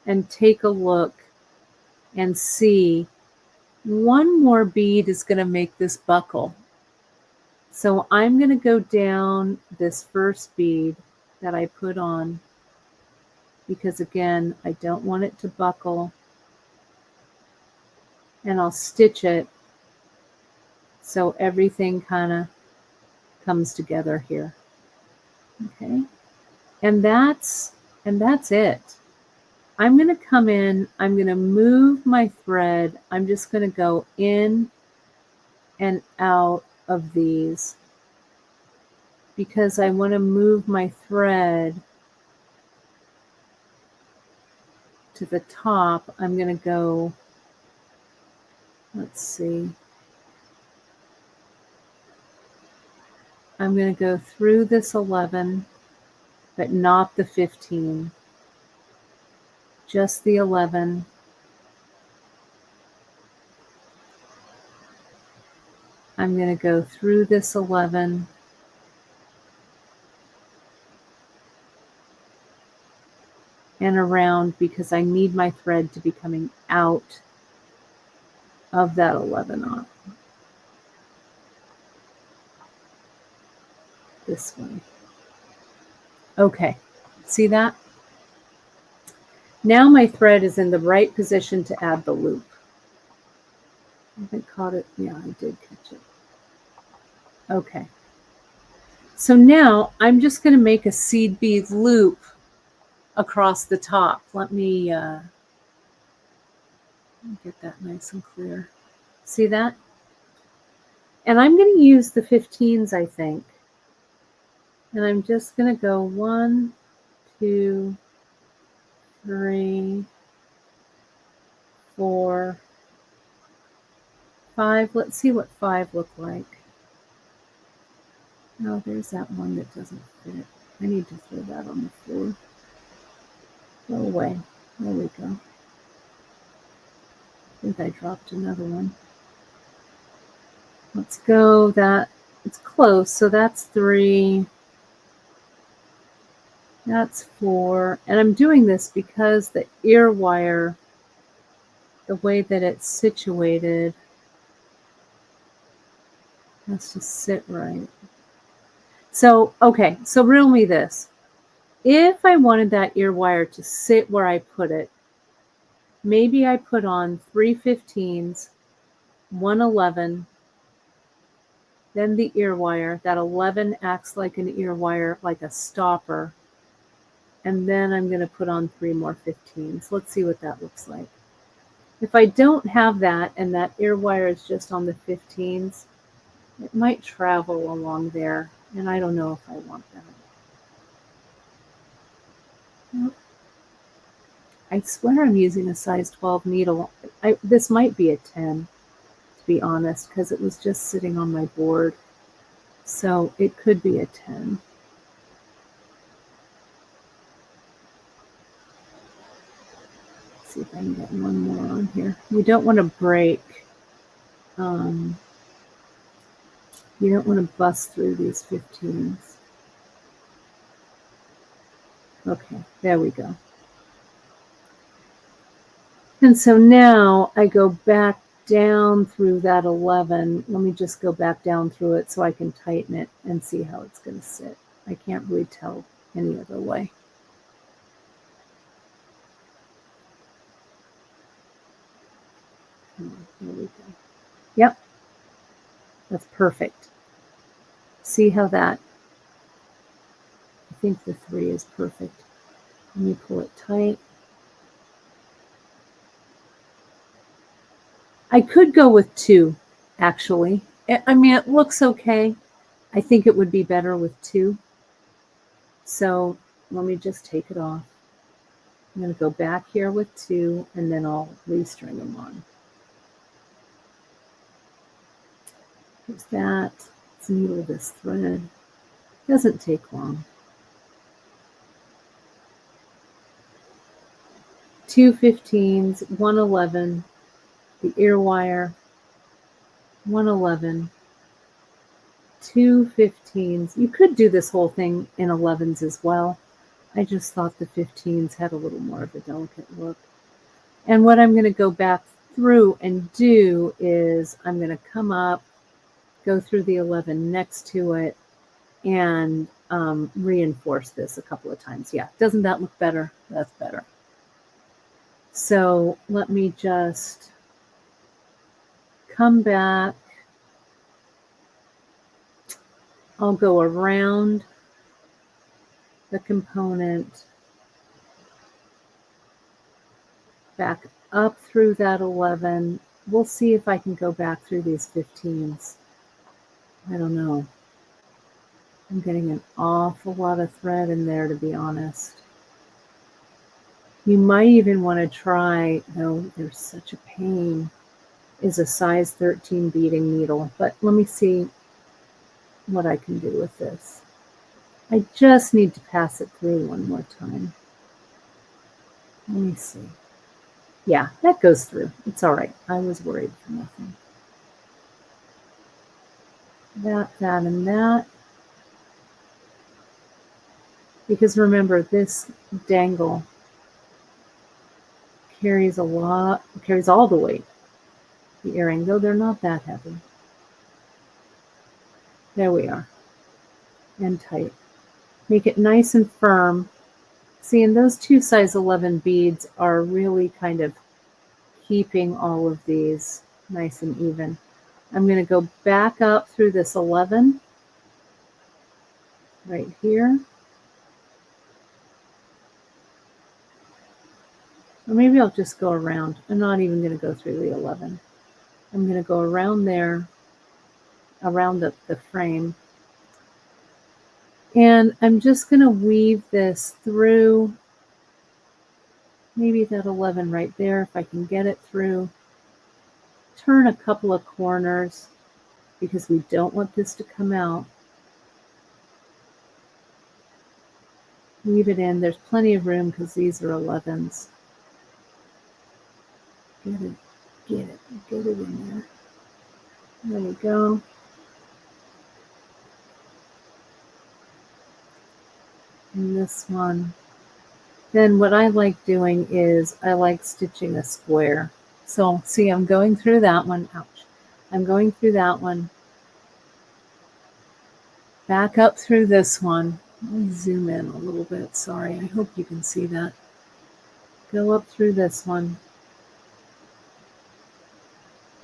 and take a look and see. One more bead is going to make this buckle. So I'm going to go down this first bead that I put on, because again, I don't want it to buckle. And I'll stitch it so everything kind of comes together here. Okay, and that's it. I'm going to come in, I'm going to move my thread. I'm just going to go in and out of these because I want to move my thread to the top. I'm going to go, let's see. I'm going to go through this 11, but not the 15. Just the 11. I'm going to go through this 11. And around, because I need my thread to be coming out of that 11 on. This way. Okay, see that? Now my thread is in the right position to add the loop. I haven't caught it. Yeah, I did catch it. Okay. So now I'm just going to make a seed bead loop across the top. Let me get that nice and clear. See that? And I'm going to use the 15s, I think. And I'm just going to go 1, 2, 3, 4, 5. Let's see what 5 look like. Oh, there's that one that doesn't fit. I need to throw that on the floor. Go away. There we go. I think I dropped another one. Let's go that. It's close. So that's 3. That's 4. And I'm doing this because the ear wire, the way that it's situated, has to sit right. So, okay, so riddle me this. If I wanted that ear wire to sit where I put it, maybe I put on 3 15s, 1 11, then the ear wire. That 11 acts like an ear wire, like a stopper. And then I'm going to put on 3 more 15s. Let's see what that looks like. If I don't have that and that ear wire is just on the 15s, it might travel along there. And I don't know if I want that. Nope. I swear I'm using a size 12 needle. This might be a 10, to be honest, because it was just sitting on my board. So it could be a 10. Let's see if I can get one more on here. We don't want to break You don't want to bust through these 15s. Okay, there we go. And so now I go back down through that 11. Let me just go back down through it so I can tighten it and see how it's going to sit. I can't really tell any other way. Here we go. Yep, that's perfect. See how that, I think the 3 is perfect. Let me pull it tight. I could go with 2, actually. I mean, it looks okay. I think it would be better with 2. So let me just take it off. I'm going to go back here with 2, and then I'll restring them on. There's that. Let's needle this thread. Doesn't take long. 2 15s, 1 11, the ear wire, 1 11, 2 15s. You could do this whole thing in 11s as well. I just thought the 15s had a little more of a delicate look. And what I'm going to go back through and do is I'm going to come up, go through the 11 next to it, and reinforce this a couple of times. Yeah, doesn't that look better? That's better. So let me just come back. I'll go around the component, back up through that 11. We'll see if I can go back through these 15s. I don't know. I'm getting an awful lot of thread in there, to be honest. You might even want to try, though there's such a pain, is a size 13 beading needle. But let me see what I can do with this. I just need to pass it through one more time. Let me see. Yeah, that goes through. It's all right. I was worried for nothing. That, and that. Because remember, this dangle carries all the weight. The earring, though they're not that heavy. There we are. And tight. Make it nice and firm. See, and those 2 size 11 beads are really kind of keeping all of these nice and even. I'm going to go back up through this 11 right here. Or maybe I'll just go around. I'm not even going to go through the 11. I'm going to go around there, around the frame. And I'm just going to weave this through maybe that 11 right there, if I can get it through. Turn a couple of corners because we don't want this to come out. Weave it in. There's plenty of room because these are 11s. Get it in there. There we go. And this one. Then what I like doing is I like stitching a square. So see, I'm going through that one. Ouch. I'm going through that one. Back up through this one. Let me zoom in a little bit. Sorry, I hope you can see that. Go up through this one.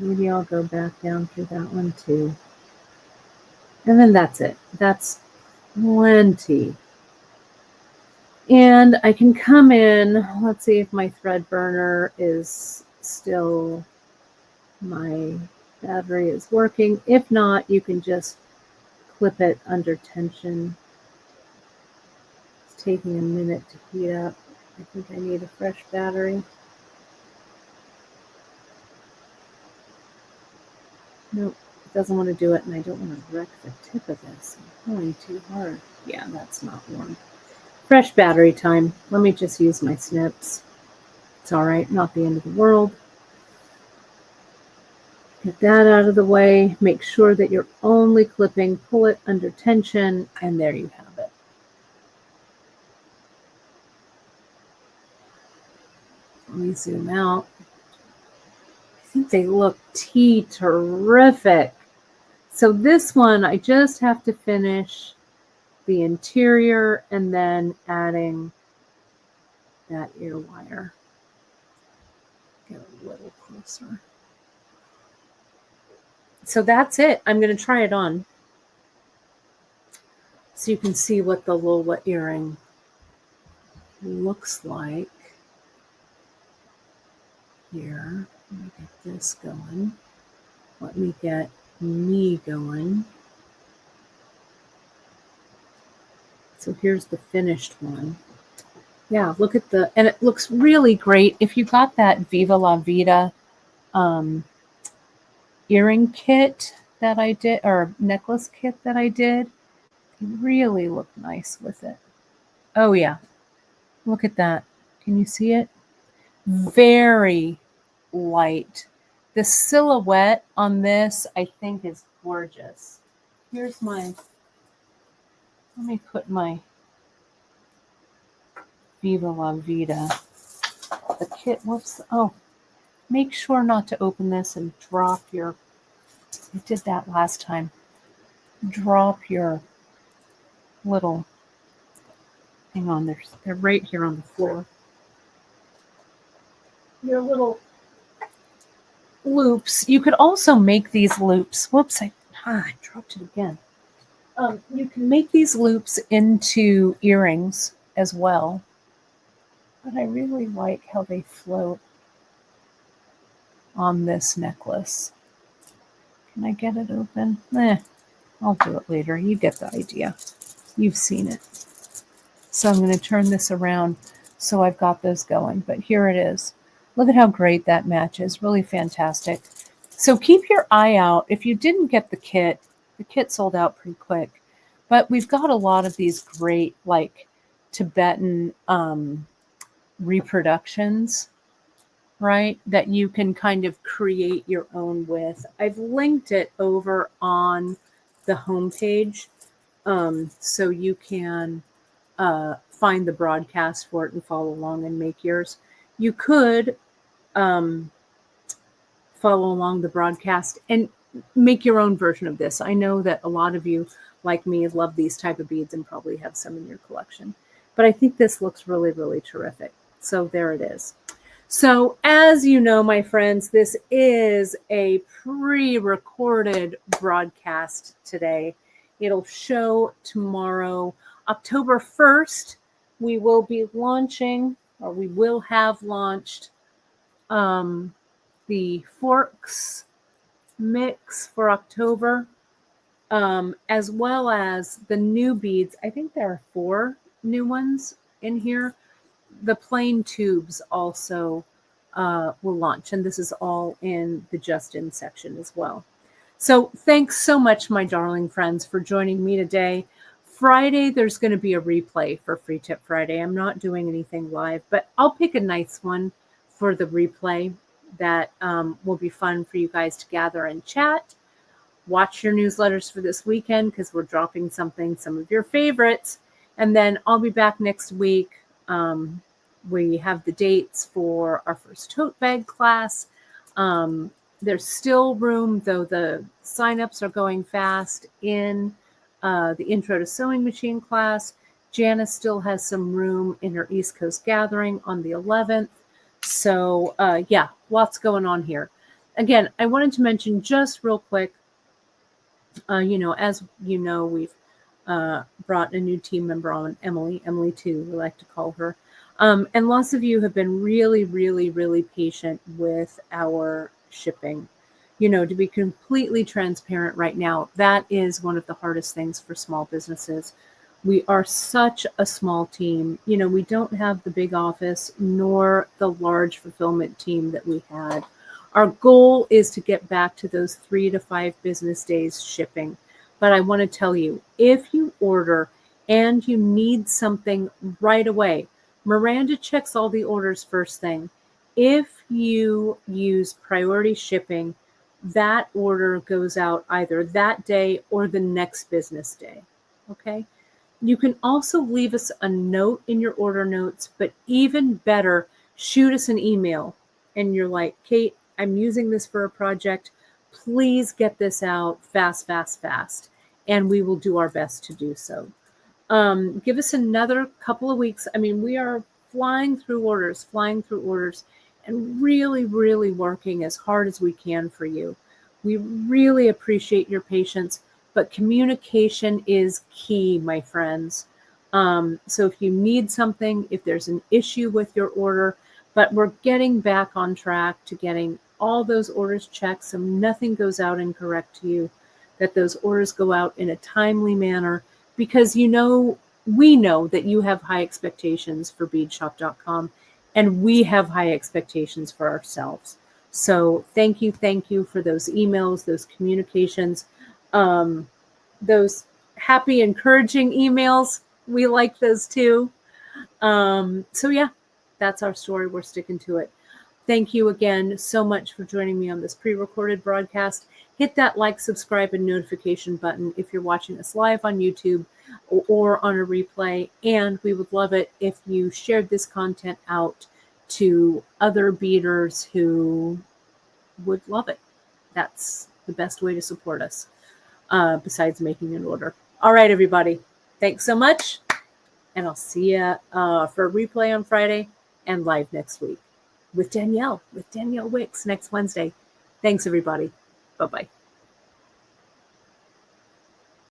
Maybe I'll go back down through that one too. And then that's it. That's plenty. And I can come in, let's see if my thread burner is still, my battery is working. If not, you can just clip it under tension. It's taking a minute to heat up. I think I need a fresh battery. Nope, it doesn't want to do it, and I don't want to wreck the tip of this. I'm pulling too hard. Yeah, that's not warm. Fresh battery time. Let me just use my snips. It's all right, not the end of the world. Get that out of the way. Make sure that you're only clipping. Pull it under tension, and there you have it. Let me zoom out. I think they look terrific. So this one, I just have to finish the interior and then adding that ear wire. Get a little closer. So that's it. I'm going to try it on so you can see what the Lola earring looks like. Here, let me get this going. Let me get me going. So here's the finished one. Yeah, look at and it looks really great. If you got that Viva La Vida earring kit that I did, or necklace kit that I did, they really look nice with it. Oh yeah, look at that. Can you see it? Very light. The silhouette on this, I think, is gorgeous. Here's let me put my Viva La Vida. The kit, whoops. Oh, make sure not to open this and drop your, I did that last time. Drop your little, hang on, they're right here on the floor. Your little loops. You could also make these loops. Whoops, I dropped it again. You can make these loops into earrings as well. But I really like how they float on this necklace. Can I get it open? I'll do it later. You get the idea. You've seen it. So I'm going to turn this around so I've got those going. But here it is. Look at how great that matches. Really fantastic. So keep your eye out. If you didn't get the kit sold out pretty quick. But we've got a lot of these great, like, Tibetan reproductions, right, that you can kind of create your own with. I've linked it over on the homepage, so you can find the broadcast for it and follow along and make yours. You could follow along the broadcast and make your own version of this. I know that a lot of you, like me, love these type of beads and probably have some in your collection. But I think this looks really, really terrific. So there it is. So as you know, my friends, this is a pre-recorded broadcast today. It'll show tomorrow, October 1st. We will be launching, or we will have launched, the Forks mix for October, as well as the new beads. I think there are 4 new ones in here. The plain tubes also will launch, and this is all in the Just In section as well. So thanks so much, my darling friends, for joining me today. Friday, there's going to be a replay for Free Tip Friday. I'm not doing anything live, but I'll pick a nice one for the replay that will be fun for you guys to gather and chat. Watch your newsletters for this weekend because we're dropping some of your favorites. And then I'll be back next week. We have the dates for our first tote bag class. There's still room, though the signups are going fast, in the Intro to Sewing Machine class. Janice still has some room in her East Coast gathering on the 11th. So yeah, lots going on here. Again, I wanted to mention just real quick, as you know, we've brought a new team member on, Emily 2, we like to call her. And lots of you have been really, really, really patient with our shipping. To be completely transparent right now, that is one of the hardest things for small businesses. We are such a small team. We don't have the big office nor the large fulfillment team that we had. Our goal is to get back to those 3 to 5 business days shipping. But I want to tell you, if you order and you need something right away, Miranda checks all the orders first thing. If you use priority shipping, that order goes out either that day or the next business day. Okay. You can also leave us a note in your order notes, but even better, shoot us an email and you're like, Kate, I'm using this for a project. Please get this out fast, fast, fast. And we will do our best to do so. Give us another couple of weeks. I mean, we are flying through orders, and really, really working as hard as we can for you. We really appreciate your patience, but communication is key, my friends. So if you need something, if there's an issue with your order, but we're getting back on track to getting all those orders checked so nothing goes out incorrect to you, that those orders go out in a timely manner, because we know that you have high expectations for beadshop.com, and we have high expectations for ourselves. So thank you for those emails, those communications, those happy, encouraging emails. We like those too. So yeah, that's our story. We're sticking to it. Thank you again so much for joining me on this pre-recorded broadcast. Hit that like, subscribe, and notification button if you're watching us live on YouTube or on a replay. And we would love it if you shared this content out to other beaders who would love it. That's the best way to support us, besides making an order. All right, everybody. Thanks so much. And I'll see you for a replay on Friday and live next week with Danielle Wicks next Wednesday. Thanks, everybody. Bye-bye.